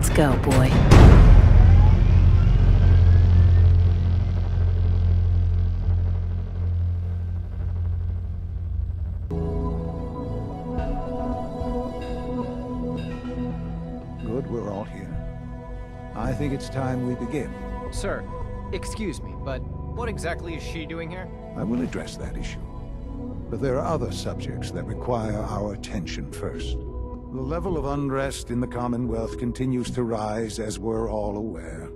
Let's go, boy. Good, we're all here. I think it's time we begin. Sir, excuse me, but what exactly is she doing here? I will address that issue. But there are other subjects that require our attention first. The level of unrest in the Commonwealth continues to rise, as we're all aware.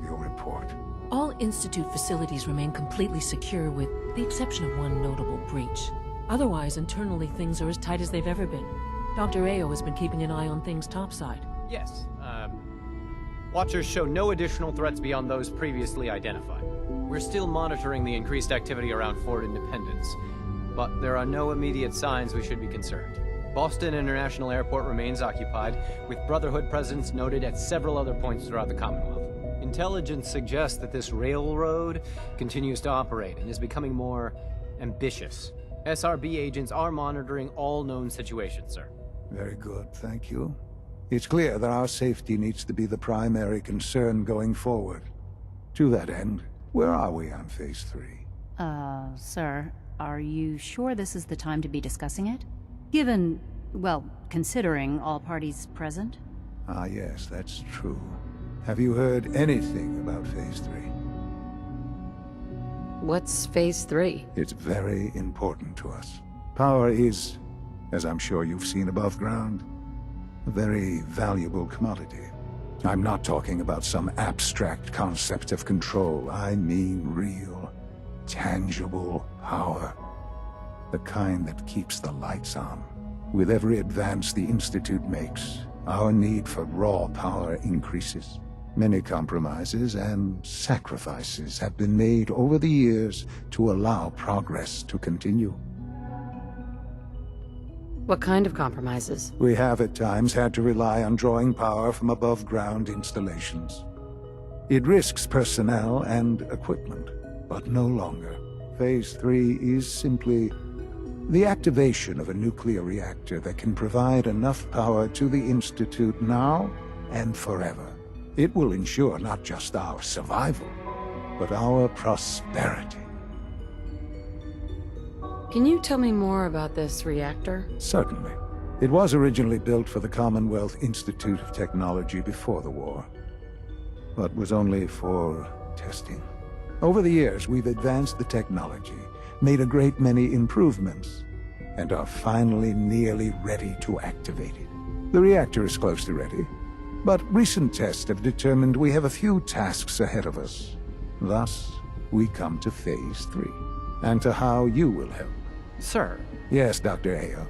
Your report. All Institute facilities remain completely secure with the exception of one notable breach. Otherwise, internally things are as tight as they've ever been. Dr. Ayo has been keeping an eye on things topside. Yes, Watchers show no additional threats beyond those previously identified. We're still monitoring the increased activity around Fort Independence, but there are no immediate signs we should be concerned. Boston International Airport remains occupied, with Brotherhood presence noted at several other points throughout the Commonwealth. Intelligence suggests that this railroad continues to operate and is becoming more ambitious. SRB agents are monitoring all known situations, sir. Very good, thank you. It's clear that our safety needs to be the primary concern going forward. To that end, where are we on Phase 3? Sir, are you sure this is the time to be discussing it? Given, well, considering all parties present? Ah, yes, that's true. Have you heard anything about Phase 3? What's Phase 3? It's very important to us. Power is, as I'm sure you've seen above ground, a very valuable commodity. I'm not talking about some abstract concept of control. I mean real, tangible power. The kind that keeps the lights on. With every advance the Institute makes, our need for raw power increases. Many compromises and sacrifices have been made over the years to allow progress to continue. What kind of compromises? We have at times had to rely on drawing power from above-ground installations. It risks personnel and equipment, but no longer. Phase 3 is simply the activation of a nuclear reactor that can provide enough power to the Institute now and forever. It will ensure not just our survival, but our prosperity. Can you tell me more about this reactor? Certainly. It was originally built for the Commonwealth Institute of Technology before the war, but was only for testing. Over the years, we've advanced the technology, made a great many improvements, and are finally nearly ready to activate it. The reactor is close to ready, but recent tests have determined we have a few tasks ahead of us. Thus, we come to Phase 3, and to how you will help. Sir. Yes, Dr. Ayo.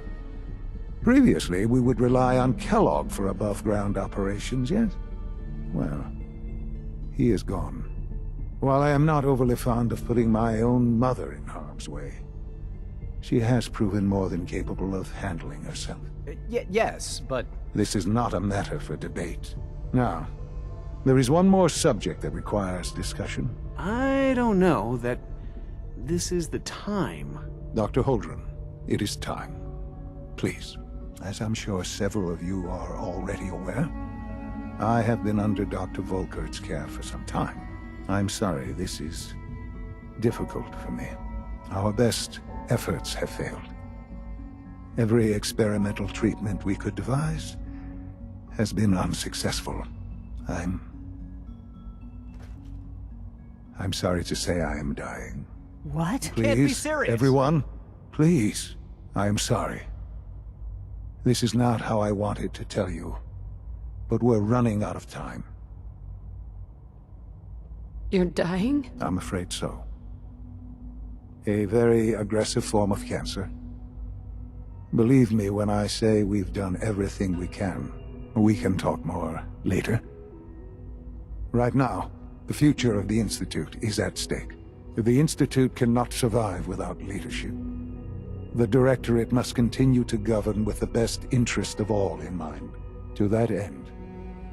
Previously, we would rely on Kellogg for above-ground operations, yes? Well, he is gone. While I am not overly fond of putting my own mother in harm's way, she has proven more than capable of handling herself. Yes, but... This is not a matter for debate. Now, there is one more subject that requires discussion. I don't know that this is the time. Dr. Holdren, it is time. Please, as I'm sure several of you are already aware, I have been under Dr. Volkert's care for some time. I'm sorry this is difficult for me. Our best efforts have failed. Every experimental treatment we could devise has been unsuccessful. I'm sorry to say I am dying. What? Please, Can't be serious. Everyone, please. I am sorry. This is not how I wanted to tell you, but we're running out of time. You're dying? I'm afraid so. A very aggressive form of cancer. Believe me when I say we've done everything we can. We can talk more later. Right now, the future of the Institute is at stake. The Institute cannot survive without leadership. The Directorate must continue to govern with the best interest of all in mind. To that end,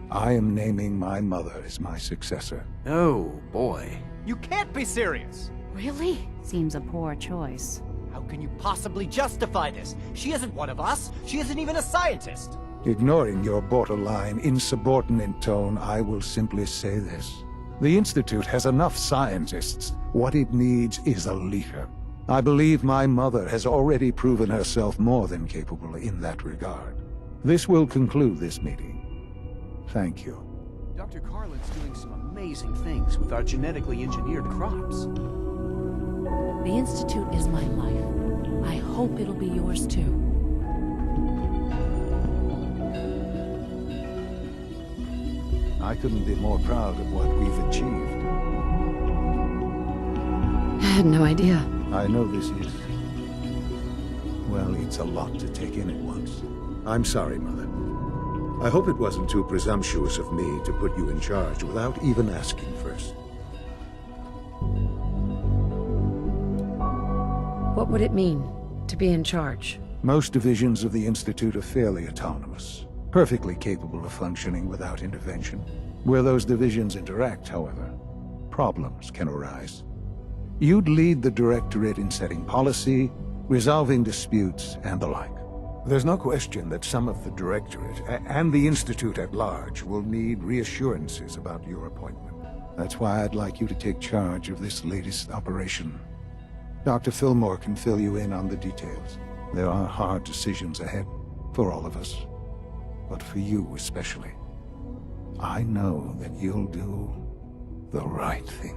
I am naming my mother as my successor. Oh, boy. You can't be serious! Really? Seems a poor choice. How can you possibly justify this? She isn't one of us! She isn't even a scientist! Ignoring your borderline, insubordinate tone, I will simply say this. The Institute has enough scientists. What it needs is a leader. I believe my mother has already proven herself more than capable in that regard. This will conclude this meeting. Thank you. Dr. Carlin's doing some amazing things with our genetically engineered crops. The Institute is my life. I hope it'll be yours too. I couldn't be more proud of what we've achieved. I had no idea. I know this is... well, it's a lot to take in at once. I'm sorry, Mother. I hope it wasn't too presumptuous of me to put you in charge without even asking first. What would it mean to be in charge? Most divisions of the Institute are fairly autonomous, perfectly capable of functioning without intervention. Where those divisions interact, however, problems can arise. You'd lead the Directorate in setting policy, resolving disputes, and the like. There's no question that some of the Directorate, and the Institute at large, will need reassurances about your appointment. That's why I'd like you to take charge of this latest operation. Dr. Fillmore can fill you in on the details. There are hard decisions ahead, for all of us. But for you especially. I know that you'll do the right thing.